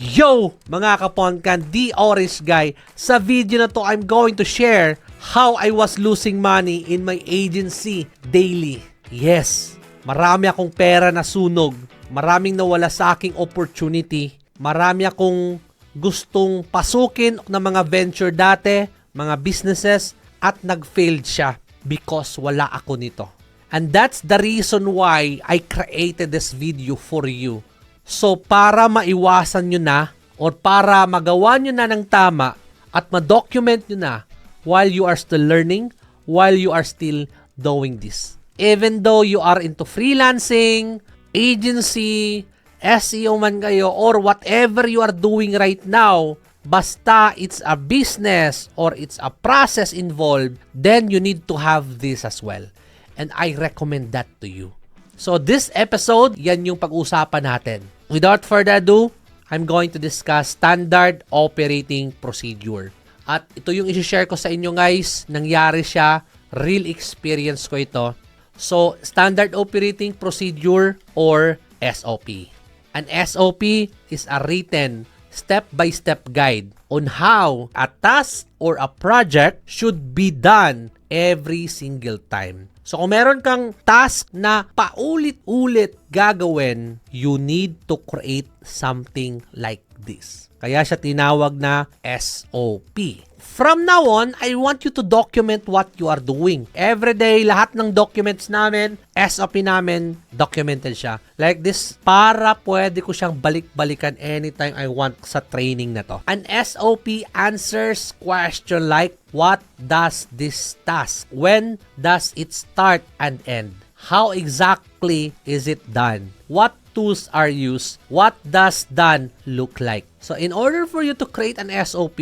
Yo! Mga kapongkan, The Orange Guy. Sa video na to, I'm going to share how I was losing money in my agency daily. Yes, marami akong pera na sunog. Maraming nawala sa aking opportunity. Marami akong gustong pasukin ng mga venture dati, mga businesses, at nag-failed siya because wala ako nito. And that's the reason why I created this video for you. So, para maiwasan nyo na or para magawa nyo na ng tama at ma-document nyo na while you are still learning, while you are still doing this. Even though you are into freelancing, agency, SEO man kayo, or whatever you are doing right now, basta it's a business or it's a process involved, then you need to have this as well. And I recommend that to you. So this episode, yan yung pag-usapan natin. Without further ado, I'm going to discuss standard operating procedure. At ito yung isi-share ko sa inyo guys. Nangyari siya, real experience ko ito. So, standard operating procedure or SOP. An SOP is a written step-by-step guide on how a task or a project should be done every single time. So, kung meron kang task na paulit-ulit gagawin, you need to create something like this. Kaya siya tinawag na SOP. From now on, I want you to document what you are doing. Every day, lahat ng documents namin, SOP namin, documented siya. Like this, para pwede ko siyang balik-balikan anytime I want sa training na to. An SOP answers question like, what does this task? When does it start and end? How exactly is it done? What tools are used? What does done look like? So in order for you to create an SOP,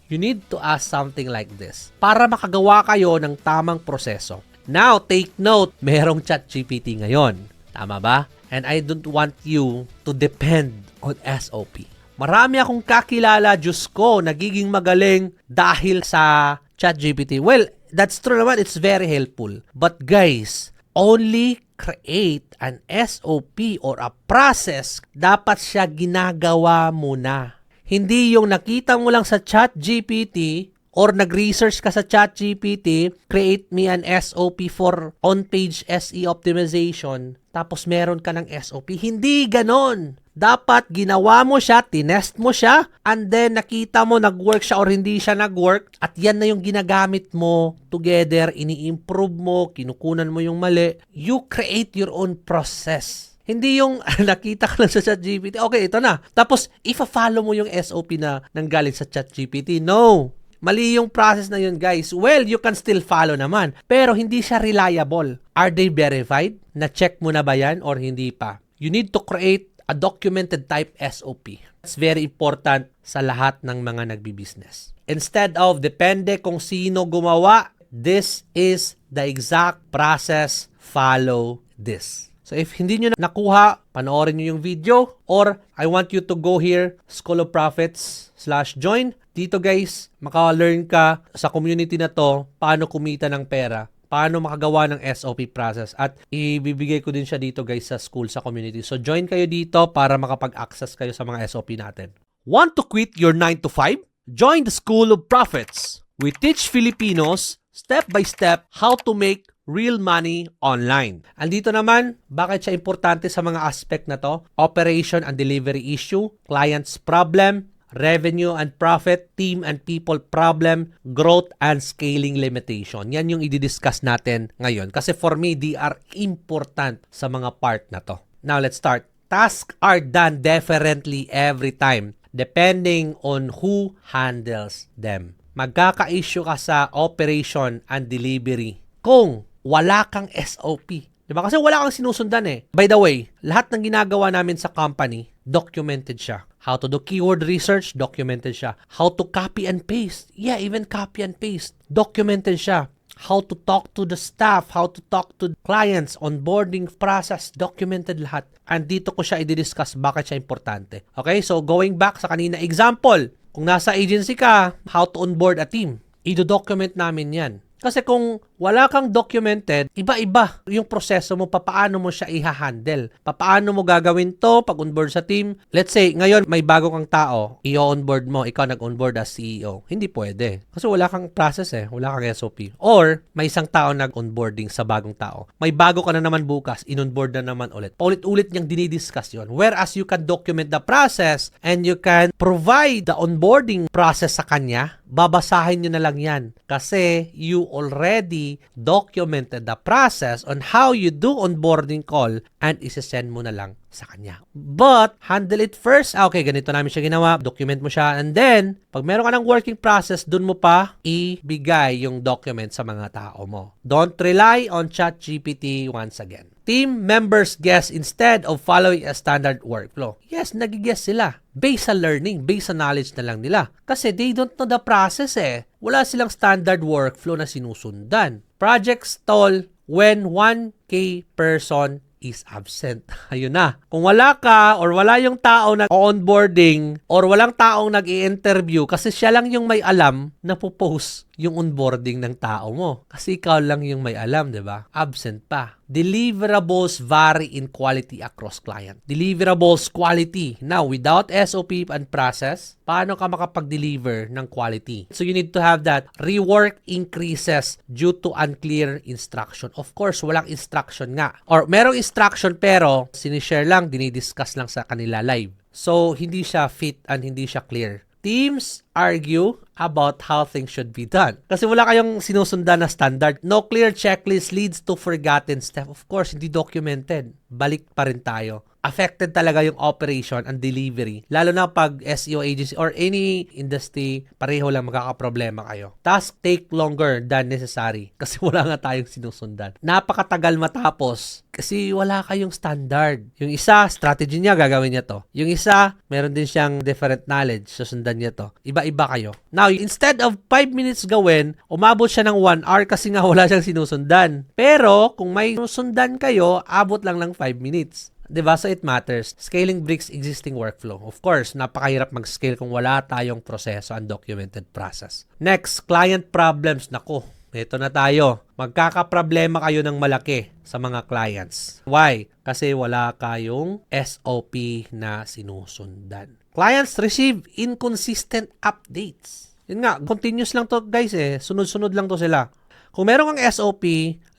you need to ask something like this para makagawa kayo ng tamang proseso. Now, take note, merong ChatGPT ngayon. Tama ba? And I don't want you to depend on SOP. Marami akong kakilala, Diyos ko, nagiging magaling dahil sa ChatGPT. Well, that's true naman. It's very helpful. But guys, only create an SOP or a process, dapat siya ginagawa mo na. Hindi yung nakita mo lang sa ChatGPT or nag-research ka sa ChatGPT, create me an SOP for on-page SEO optimization, tapos meron ka ng SOP. Hindi ganon. Dapat ginawa mo siya, tinest mo siya, and then nakita mo nag-work siya or hindi siya nag-work, at yan na yung ginagamit mo together, ini-improve mo, kinukunan mo yung mali. You create your own process. Hindi yung nakita ka lang sa ChatGPT, okay, ito na. Tapos, ifa-follow mo yung SOP na nanggaling sa ChatGPT. No! Mali yung process na yun, guys. Well, you can still follow naman. Pero hindi siya reliable. Are they verified? Na-check mo na ba yan or hindi pa? You need to create a documented type SOP. That's very important sa lahat ng mga nagbi-business. Instead of depende kung sino gumawa, this is the exact process. Follow this. So if hindi nyo nakuha, panoorin nyo yung video, or I want you to go here, School of Profits/join. Dito guys, maka-learn ka sa community na to, paano kumita ng pera, paano makagawa ng SOP process, at ibibigay ko din siya dito guys sa school, sa community. So join kayo dito para makapag-access kayo sa mga SOP natin. Want to quit your 9 to 5? Join the School of Profits. We teach Filipinos step-by-step how to make real money online. Andito naman, bakit siya importante sa mga aspect na to? Operation and delivery issue, client's problem, revenue and profit, team and people problem, growth and scaling limitation. Yan yung i-discuss natin ngayon. Kasi for me, they are important sa mga part na to. Now, let's start. Tasks are done differently every time, depending on who handles them. Magkaka-issue ka sa operation and delivery kung wala kang SOP. Diba? Kasi wala kang sinusundan eh. By the way, lahat ng ginagawa namin sa company, documented siya. How to do keyword research, documented siya. How to copy and paste. Yeah, even copy and paste. Documented siya. How to talk to the staff, how to talk to clients, onboarding process, documented lahat. And dito ko siya i-discuss bakit siya importante. Okay, so going back sa kanina example, kung nasa agency ka, how to onboard a team. I-document namin yan. Kasi kung wala kang documented, iba-iba yung proseso mo, papaano mo siya i-handle. Papaano mo gagawin to pag onboard sa team. Let's say, ngayon may bago kang tao, i-onboard mo, ikaw nag-onboard as CEO. Hindi pwede. Kasi wala kang process wala kang SOP. Or, may isang tao nag-onboarding sa bagong tao. May bago ka na naman bukas, in-onboard na naman ulit. Paulit-ulit niyang dinidiscuss yun. Whereas you can document the process and you can provide the onboarding process sa kanya, babasahin nyo na lang yan. Kasi you already documented the process on how you do onboarding call and isesend mo na lang sa kanya. But, handle it first. Okay, ganito namin siya ginawa. Document mo siya. And then, pag meron ka ng working process, dun mo pa ibigay yung document sa mga tao mo. Don't rely on ChatGPT once again. Team members guess instead of following a standard workflow. Yes, nag-guess sila. Based sa learning, based sa knowledge na lang nila. Kasi they don't know the process Wala silang standard workflow na sinusundan. Project stall when 1K person is absent. Ayun na. Kung wala ka or wala yung tao na onboarding or walang taong nag-i-interview kasi siya lang yung may alam na po-post yung onboarding ng tao mo. Kasi ikaw lang yung may alam, di ba? Absent pa. Deliverables vary in quality across client. Deliverables quality. Now, without SOP and process, paano ka makapag-deliver ng quality? So, you need to have that. Rework increases due to unclear instruction. Of course, walang instruction nga. Or merong instruction pero sinishare lang, dinidiscuss lang sa kanila live. So, hindi siya fit and hindi siya clear. Teams argue about how things should be done. Kasi wala kayong sinusundan na standard. No clear checklist leads to forgotten step. Of course, hindi documented. Balik pa rin tayo. Affected talaga yung operation and delivery. Lalo na pag SEO agency or any industry, pareho lang magkakaproblema kayo. Task take longer than necessary kasi wala nga tayong sinusundan. Napakatagal matapos kasi wala kayong standard. Yung isa, strategy niya, gagawin niya to. Yung isa, meron din siyang different knowledge, susundan niya to. Iba-iba kayo. Now, instead of 5 minutes gawin, umabot siya ng 1 hour kasi nga wala siyang sinusundan. Pero, kung may susundan kayo, abot lang ng 5 minutes. Diba? So it matters. Scaling breaks existing workflow. Of course, napakahirap mag-scale kung wala tayong proseso and documented process. Next, client problems. Naku, ito na tayo. Magkakaproblema kayo ng malaki sa mga clients. Why? Kasi wala kayong SOP na sinusundan. Clients receive inconsistent updates. Yun nga, continuous lang to guys Sunod-sunod lang to sila. Kung meron kang SOP,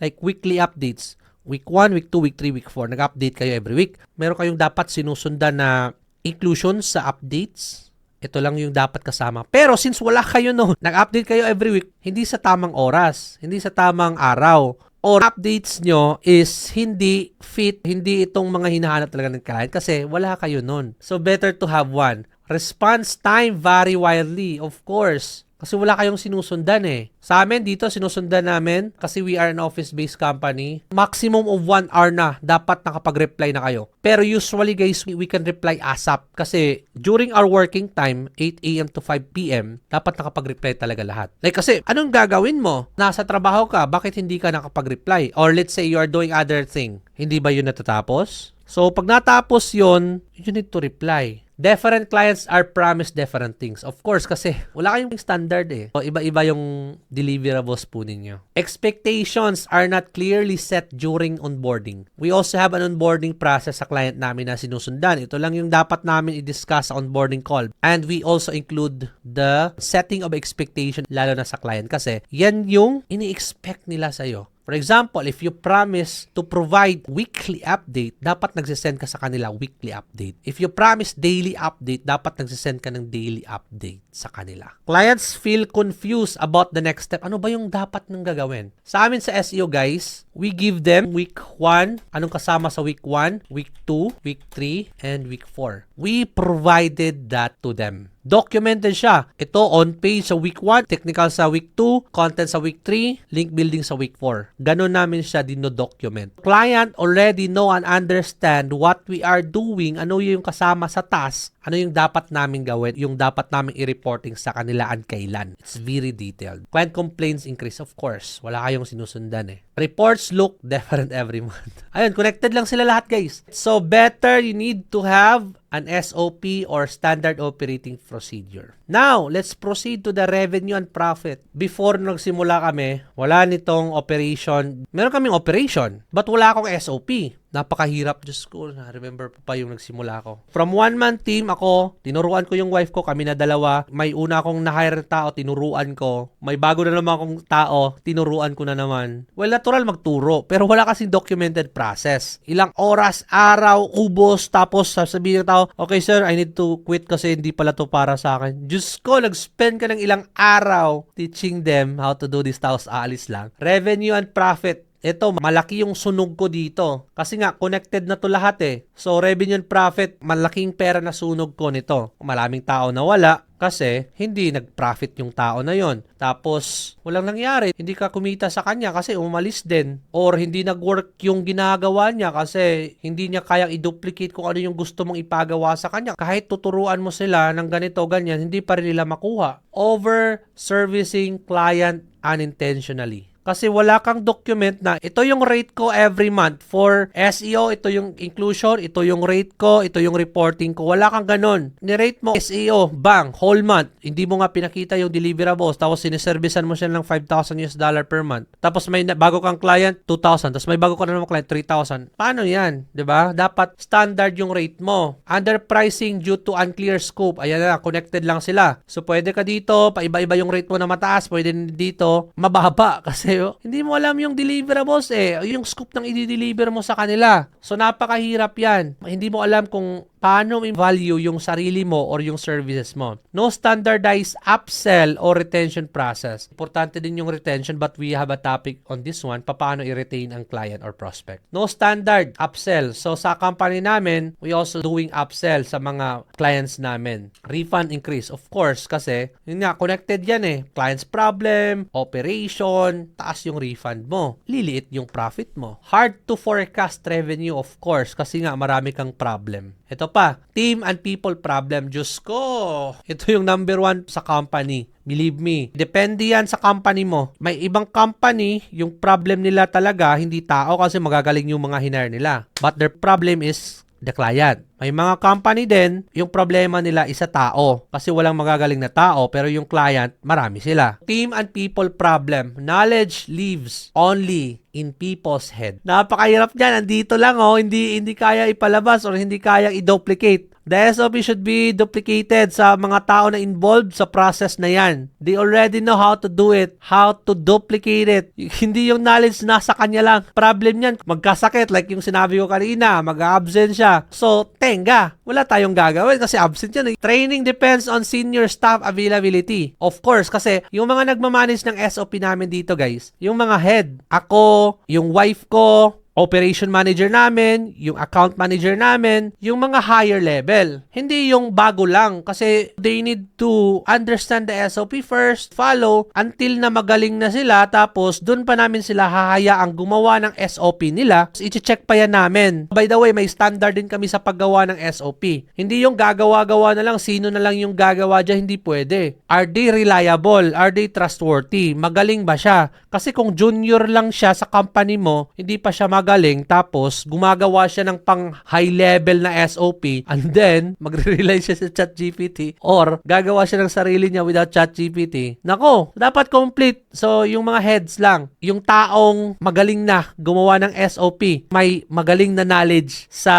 like weekly updates, Week 1, Week 2, Week 3, Week 4, nag-update kayo every week. Meron kayong dapat sinusundan na inclusion sa updates. Ito lang yung dapat kasama. Pero since wala kayo nag-update kayo every week, hindi sa tamang oras, hindi sa tamang araw, or updates nyo is hindi fit, hindi itong mga hinahanap talaga ng client kasi wala kayo nun. So better to have one. Response time vary wildly, of course. Kasi wala kayong sinusundan Sa amin dito, sinusundan namin kasi we are an office-based company. Maximum of 1 hour na dapat nakapag-reply na kayo. Pero usually guys, we can reply ASAP. Kasi during our working time, 8 a.m. to 5 p.m., dapat nakapag-reply talaga lahat. Like kasi, anong gagawin mo? Nasa trabaho ka, bakit hindi ka nakapag-reply? Or let's say you are doing other thing. Hindi ba yun natatapos? So, pag natapos yun, you need to reply. Different clients are promised different things. Of course, kasi wala kayong standard So, iba-iba yung deliverables po ninyo. Expectations are not clearly set during onboarding. We also have an onboarding process sa client namin na sinusundan. Ito lang yung dapat namin i-discuss sa onboarding call. And we also include the setting of expectation lalo na sa client kasi yan yung ini-expect nila sa'yo. For example, if you promise to provide weekly update, dapat nagsisend ka sa kanila weekly update. If you promise daily update, dapat nagsisend ka ng daily update sa kanila. Clients feel confused about the next step. Ano ba yung dapat nang gagawin? Sa amin sa SEO guys, we give them week 1. Anong kasama sa week 1, week 2, week 3, and week 4. We provided that to them. Documented siya. Ito on page sa week 1, technical sa week 2, content sa week 3, link building sa week 4. Ganon namin siya dino-document. Client already know and understand what we are doing, ano yung kasama sa task, ano yung dapat namin gawin, yung dapat namin i-reporting sa kanila and kailan. It's very detailed. Client complaints increase, of course. Wala kayong sinusundan Reports look different every month. Ayun, connected lang sila lahat, guys. So, better you need to have an SOP or standard operating procedure. Now, let's proceed to the revenue and profit. Before nagsimula kami, wala nitong operation. Meron kaming operation, but wala akong SOP. Napakahirap, Diyos ko. Na-remember pa yung nagsimula ko. From one-man team ako, tinuruan ko yung wife ko, kami na dalawa. May una akong na-hire tao, tinuruan ko. May bago na naman akong tao, tinuruan ko na naman. Well, natural magturo, pero wala kasing documented process. Ilang oras, araw, ubos, tapos sasabihin ng tao, okay sir, I need to quit kasi hindi pala to para sa akin. Diyos ko, nag-spend ka ng ilang araw teaching them how to do this, tapos aalis lang. Revenue and profit. Ito, malaki yung sunog ko dito. Kasi nga, connected na to lahat eh. So, revenue and profit, malaking pera na sunog ko nito. Maraming tao na wala kasi hindi nag-profit yung tao na yon. Tapos, walang nangyari. Hindi ka kumita sa kanya kasi umalis din. Or hindi nag-work yung ginagawa niya kasi hindi niya kayang i-duplicate kung ano yung gusto mong ipagawa sa kanya. Kahit tuturuan mo sila ng ganito, ganyan, hindi pa rin nila makuha. Over-servicing client unintentionally. Kasi wala kang document na ito yung rate ko every month. For SEO, ito yung inclusion, ito yung rate ko, ito yung reporting ko. Wala kang ganun. Ni-rate mo SEO, bang, whole month. Hindi mo nga pinakita yung deliverables. Tapos siniservisan mo siya ng $5,000 per month. Tapos may bago kang client, 2,000. Tapos may bago ka na naman client, 3,000. Paano yan? 'Di ba? Dapat standard yung rate mo. Underpricing due to unclear scope. Ayan na, connected lang sila. So pwede ka dito, paiba-iba yung rate mo na mataas. Pwede dito, mababa kasi hindi mo alam yung deliverables yung scope ng i-deliver mo sa kanila. So napakahirap yan. Hindi mo alam kung paano i-value yung sarili mo or yung services mo. No standardized upsell or retention process. Importante din yung retention but we have a topic on this one, paano i-retain ang client or prospect. No standard upsell. So sa company namin, we also doing upsell sa mga clients namin. Refund increase, of course, kasi yun nga, connected yan Client's problem, operation, taas yung refund mo. Liliit yung profit mo. Hard to forecast revenue, of course, kasi nga marami kang problem. Ito pa, team and people problem. Diyos ko, ito yung number one sa company. Believe me, depende yan sa company mo. May ibang company, yung problem nila talaga, hindi tao kasi magagaling yung mga hire nila. But their problem is the client. May mga company din, yung problema nila isa tao. Kasi walang magagaling na tao, pero yung client, marami sila. Team and people problem. Knowledge lives only in people's head. Napakahirap dyan. Andito lang hindi kaya ipalabas or hindi kaya i-duplicate. The SOP should be duplicated sa mga tao na involved sa process na yan. They already know how to do it, how to duplicate it. Hindi yung knowledge nasa kanya lang. Problem yan, magkasakit like yung sinabi ko kanina, mag-absent siya. So, tenga, wala tayong gagawin kasi absent yan. Training depends on senior staff availability. Of course, kasi yung mga nagmamanage ng SOP namin dito guys, yung mga head, ako, yung wife ko, operation manager namin, yung account manager namin, yung mga higher level. Hindi yung bago lang kasi they need to understand the SOP first, follow until na magaling na sila tapos dun pa namin sila hahayaang gumawa ng SOP nila. I-check pa yan namin. By the way, may standard din kami sa paggawa ng SOP. Hindi yung gagawa-gawa na lang, sino na lang yung gagawa dyan, hindi pwede. Are they reliable? Are they trustworthy? Magaling ba siya? Kasi kung junior lang siya sa company mo, hindi pa siya magaling, tapos gumagawa siya ng pang high level na SOP and then magre-rely siya sa ChatGPT or gagawa siya ng sarili niya without ChatGPT. Nako, dapat complete. So, yung mga heads lang, yung taong magaling na gumawa ng SOP, may magaling na knowledge sa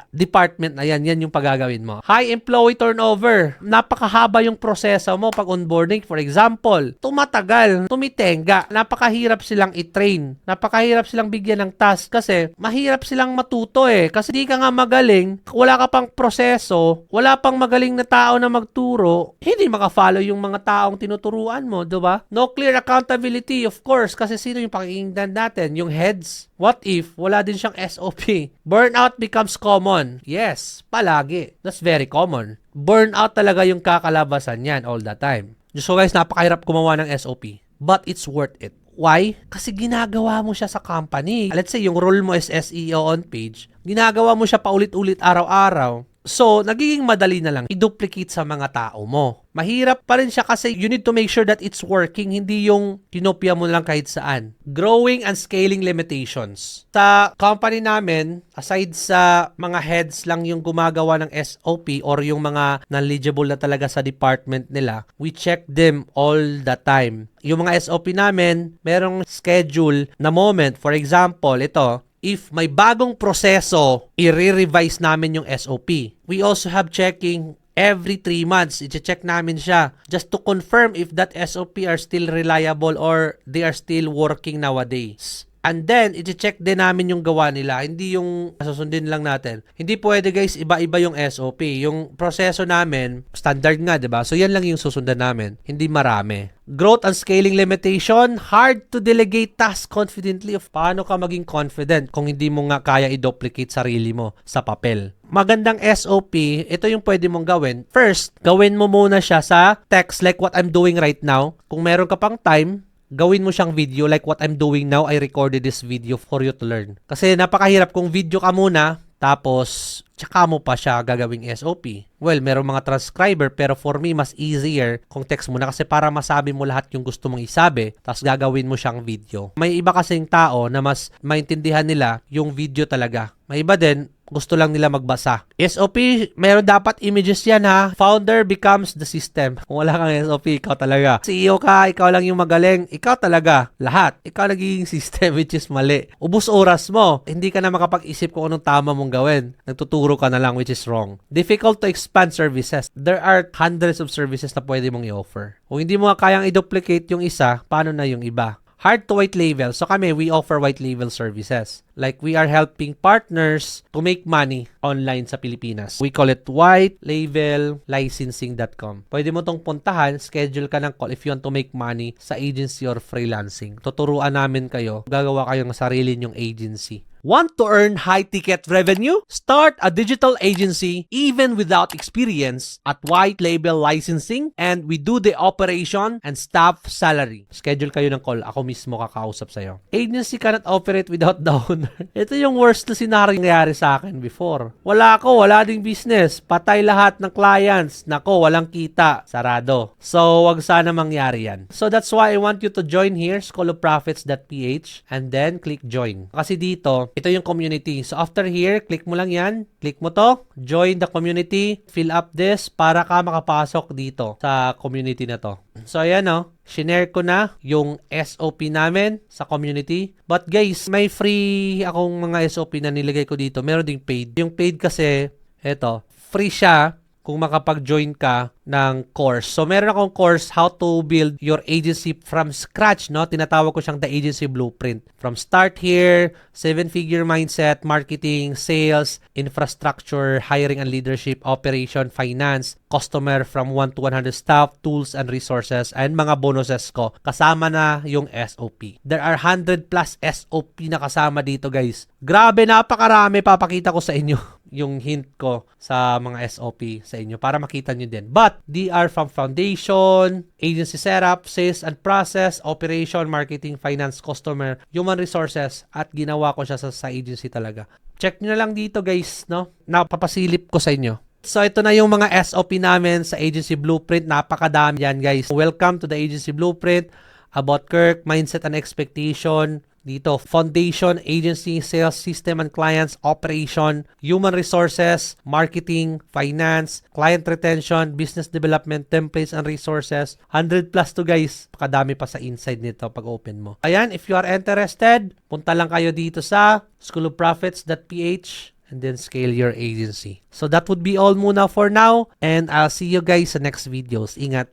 department na yan yung pagagawin mo. High employee turnover. Napakahaba yung proseso mo pag onboarding. For example, tumatagal, tumitenga. Napakahirap silang i-train. Napakahirap silang bigyan ng task kasi mahirap silang matuto kasi di ka nga magaling, wala ka pang proseso, wala pang magaling na tao na magturo, hindi maka-follow yung mga taong tinuturuan mo, diba? No clear accountability, of course, kasi sino yung pakikinggan natin? Yung heads. What if wala din siyang SOP? Burnout becomes common. Yes, palagi. That's very common. Burnout talaga yung kakalabasan yan all the time. So guys, napakahirap gumawa ng SOP. But it's worth it. Why? Kasi ginagawa mo siya sa company. Let's say, yung role mo is SEO on page. Ginagawa mo siya paulit-ulit araw-araw. So, nagiging madali na lang i-duplicate sa mga tao mo. Mahirap pa rin siya kasi you need to make sure that it's working, hindi yung kinopya mo lang kahit saan. Growing and scaling limitations. Sa company namin, aside sa mga heads lang yung gumagawa ng SOP or yung mga knowledgeable na talaga sa department nila, we check them all the time. Yung mga SOP namin, merong schedule na moment. For example, ito, if may bagong proseso, i-revise namin yung SOP. We also have checking every 3 months. I-check namin siya just to confirm if that SOP are still reliable or they are still working nowadays. And then, i-check din namin yung gawa nila. Hindi yung susundin lang natin. Hindi pwede guys, iba-iba yung SOP. Yung proseso namin, standard nga, diba? So, yan lang yung susundan namin. Hindi marami. Growth and scaling limitation, hard to delegate tasks confidently. Of paano ka maging confident kung hindi mo nga kaya i-duplicate sarili mo sa papel. Magandang SOP, ito yung pwede mong gawin. First, gawin mo muna siya sa text like what I'm doing right now. Kung meron ka pang time, gawin mo siyang video like what I'm doing now. I recorded this video for you to learn. Kasi napakahirap kung video ka muna, tapos tsaka mo pa siya gagawing SOP. Well, merong mga transcriber pero for me, mas easier kung text mo na kasi para masabi mo lahat yung gusto mong isabi tapos gagawin mo siyang video. May iba kasing tao na mas maintindihan nila yung video talaga. May iba din, gusto lang nila magbasa. SOP, meron dapat images yan ha. Founder becomes the system. Kung wala kang SOP, ikaw talaga. CEO ka, ikaw lang yung magaling. Ikaw talaga. Lahat. Ikaw nagiging system which is mali. Ubus oras mo. Hindi ka na makapag-isip kung anong tama mong gawin. Nagtuturo ka na lang which is wrong. Difficult to expand services. There are hundreds of services na pwede mong i-offer. Kung hindi mo kayang i-duplicate yung isa, paano na yung iba? Hard to white label. So kami, we offer white label services. Like we are helping partners to make money online sa Pilipinas. We call it whitelabellicensing.com. Pwede mo tong puntahan, schedule ka ng call if you want to make money sa agency or freelancing. Tuturuan namin kayo. Gagawa kayo ng sarili nyong agency. Want to earn high-ticket revenue? Start a digital agency even without experience at White Label Licensing and we do the operation and staff salary. Schedule kayo ng call. Ako mismo kakausap sa'yo. Agency cannot operate without the owner. Ito yung worst na scenario nangyari sa akin before. Wala ding business. Patay lahat ng clients. Nako, walang kita. Sarado. So, wag sana mangyari yan. So, that's why I want you to join here, schoolofprofits.ph and then click join. Kasi dito, ito yung community. So, after here, click mo lang yan. Click mo to. Join the community. Fill up this para ka makapasok dito sa community na to. So, ayan o. Shinare ko na yung SOP namin sa community. But guys, may free akong mga SOP na nilagay ko dito. Meron ding paid. Yung paid kasi, eto, free siya kung makapag-join ka ng course. So, meron akong course, how to build your agency from scratch, no? Tinatawag ko siyang The Agency Blueprint. From start here, 7-figure mindset, marketing, sales, infrastructure, hiring and leadership, operation, finance, customer from 1 to 100 staff, tools and resources, and mga bonuses ko. Kasama na yung SOP. There are 100 plus SOP na kasama dito, guys. Grabe, napakarami. Papakita ko sa inyo yung hint ko sa mga SOP sa inyo para makita nyo din. But, they are from foundation, agency setup, sales and process, operation, marketing, finance, customer, human resources, at ginawa ko siya sa agency talaga. Check nyo na lang dito guys, no? Napapasilip ko sa inyo. So, ito na yung mga SOP namin sa Agency Blueprint. Napakadami yan guys. Welcome to the Agency Blueprint. About Kirk, mindset and expectation. Dito, foundation, agency, sales, system and clients, operation, human resources, marketing, finance, client retention, business development, templates and resources. 100 plus to guys. Pakadami pa sa inside nito pag open mo. Ayan, if you are interested, punta lang kayo dito sa schoolofprofits.ph and then scale your agency. So that would be all muna for now and I'll see you guys sa next videos. Ingat!